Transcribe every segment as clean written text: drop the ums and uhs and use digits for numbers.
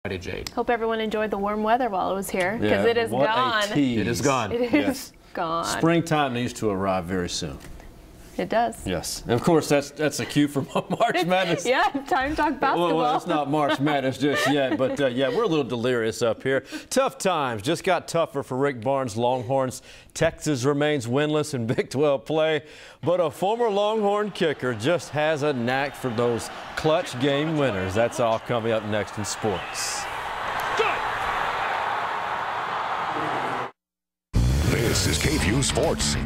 Jade. Hope everyone enjoyed the warm weather while it was here, because it is gone. It is gone. It is gone. Springtime needs to arrive very soon. It does. Yes. And of course, that's a cue for March Madness. Yeah, time to talk basketball. Well, it's not March Madness just yet, but yeah, we're a little delirious up here. Tough times just got tougher for Rick Barnes' Longhorns. Texas remains winless in Big 12 play, but a former Longhorn kicker just has a knack for those clutch game winners. That's all coming up next in sports. This is KVUE Sports.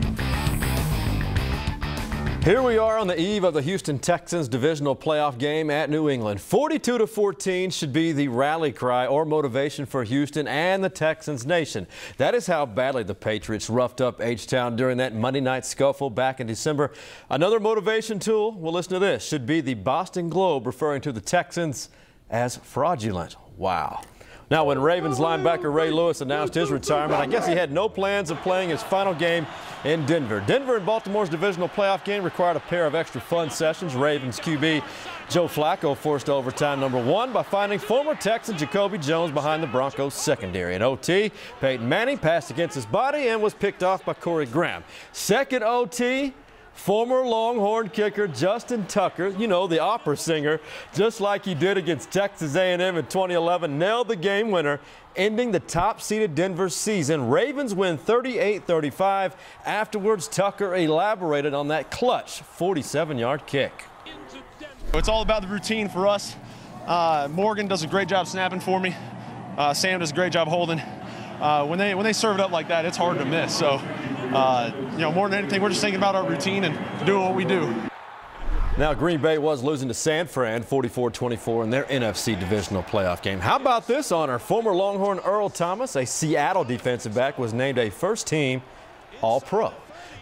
Here we are on the eve of the Houston Texans divisional playoff game at New England. 42-14 should be the rally cry or motivation for Houston and the Texans nation. That is how badly the Patriots roughed up H-Town during that Monday night scuffle back in December. Another motivation tool, well, listen to this, should be the Boston Globe referring to the Texans as fraudulent. Wow. Now, when Ravens linebacker Ray Lewis announced his retirement, I guess he had no plans of playing his final game in Denver. Denver and Baltimore's divisional playoff game required a pair of extra fun sessions. Ravens QB Joe Flacco forced overtime number 1 by finding former Texan Jacoby Jones behind the Broncos secondary. In OT, Peyton Manning passed against his body and was picked off by Corey Graham. Second OT, former Longhorn kicker Justin Tucker, you know, the opera singer, just like he did against Texas A&M in 2011, nailed the game winner, ending the top-seeded Denver season. Ravens win 38-35. Afterwards, Tucker elaborated on that clutch 47-yard kick. It's all about the routine for us. Morgan does a great job snapping for me. Sam does a great job holding. When they serve it up like that, it's hard to miss. So, you know, more than anything, we're just thinking about our routine and doing what we do. Now, Green Bay was losing to San Fran 44-24 in their NFC divisional playoff game. How about this honor? Former Longhorn Earl Thomas, a Seattle defensive back, was named a first-team All-Pro.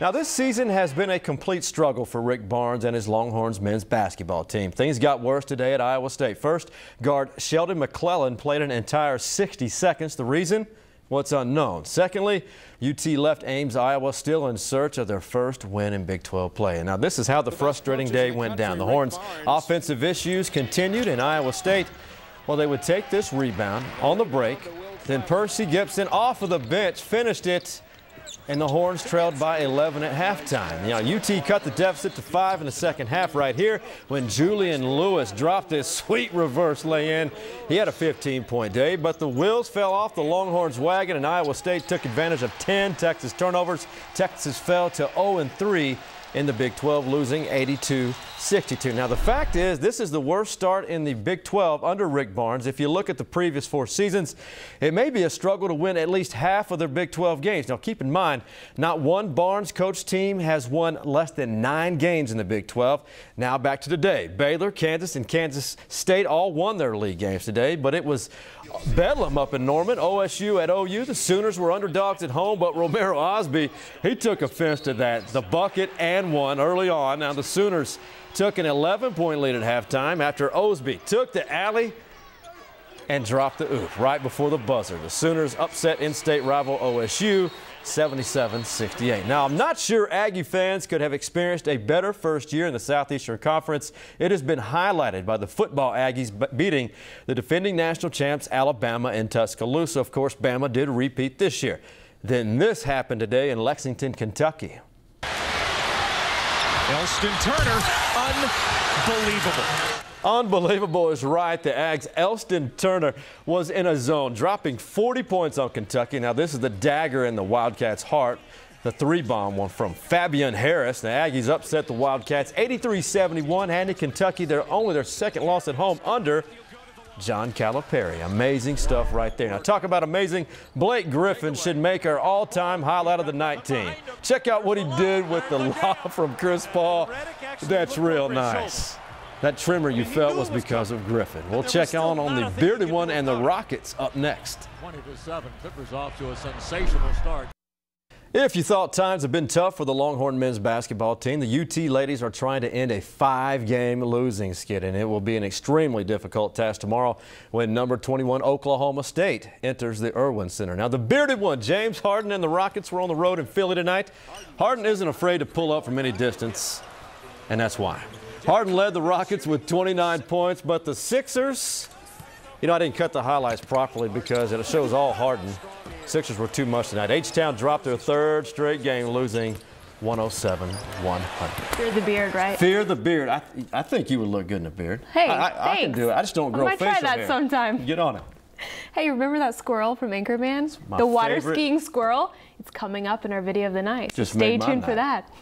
Now, this season has been a complete struggle for Rick Barnes and his Longhorns men's basketball team. Things got worse today at Iowa State. First, guard Sheldon McClellan played an entire 60 seconds. The reason? What's unknown. Secondly, UT left Ames, Iowa, still in search of their first win in Big 12 play. And now this is how the frustrating day went down. The Horns' offensive issues continued in Iowa State. Well, they would take this rebound on the break. Then Percy Gibson off of the bench finished it, and the Horns trailed by 11 at halftime. Now, UT cut the deficit to 5 in the second half right here when Julian Lewis dropped this sweet reverse lay-in. He had a 15-point day, but the wheels fell off the Longhorns' wagon, and Iowa State took advantage of 10 Texas turnovers. Texas fell to 0-3 in the Big 12, losing 82-62. Now, the fact is, this is the worst start in the Big 12 under Rick Barnes. If you look at the previous 4 seasons, it may be a struggle to win at least half of their Big 12 games. Now, keep in mind, not one Barnes-coached team has won less than 9 games in the Big 12. Now, back to today. Baylor, Kansas, and Kansas State all won their league games today, but it was bedlam up in Norman. OSU at OU. The Sooners were underdogs at home, but Romero Osby, he took offense to that. The bucket and one early on. Now the Sooners took an 11-point lead at halftime after Osby took the alley and dropped the oop right before the buzzer. The Sooners upset in-state rival OSU 77-68. Now, I'm not sure Aggie fans could have experienced a better first year in the Southeastern Conference. It has been highlighted by the football Aggies beating the defending national champs Alabama in Tuscaloosa. Of course, Bama did repeat this year. Then this happened today in Lexington, Kentucky. Elston Turner, unbelievable. Unbelievable is right. The Ags' Elston Turner was in a zone, dropping 40 points on Kentucky. Now, this is the dagger in the Wildcats' heart. The 3-bomb one from Fabian Harris. The Aggies upset the Wildcats 83-71, handing Kentucky their second loss at home under John Calipari. Amazing stuff right there. Now, talk about amazing. Blake Griffin should make our all-time highlight of the night team. Check out what he did with the lob from Chris Paul. That's real nice. That tremor you felt was because of Griffin. We'll check on the bearded one and the Rockets up next. 20-7, Clippers off to a sensational start. If you thought times have been tough for the Longhorn men's basketball team, the UT ladies are trying to end a 5-game losing skid, and it will be an extremely difficult task tomorrow when number 21 Oklahoma State enters the Irwin Center. Now, the bearded one, James Harden, and the Rockets were on the road in Philly tonight. Harden isn't afraid to pull up from any distance, and that's why. Harden led the Rockets with 29 points, but the Sixers, You know, I didn't cut the highlights properly because it shows all Hardin. Sixers were too much tonight. H-Town dropped their third straight game, losing 107-100. Fear the beard, right? Fear the beard. I think you would look good in a beard. Hey, I can do it. I just don't grow facial hair. I might try that sometime. Get on it. Hey, remember that squirrel from Anchorman? My the water favorite. skiing squirrel? It's coming up in our video of the night. Just Stay made my tuned for night. that.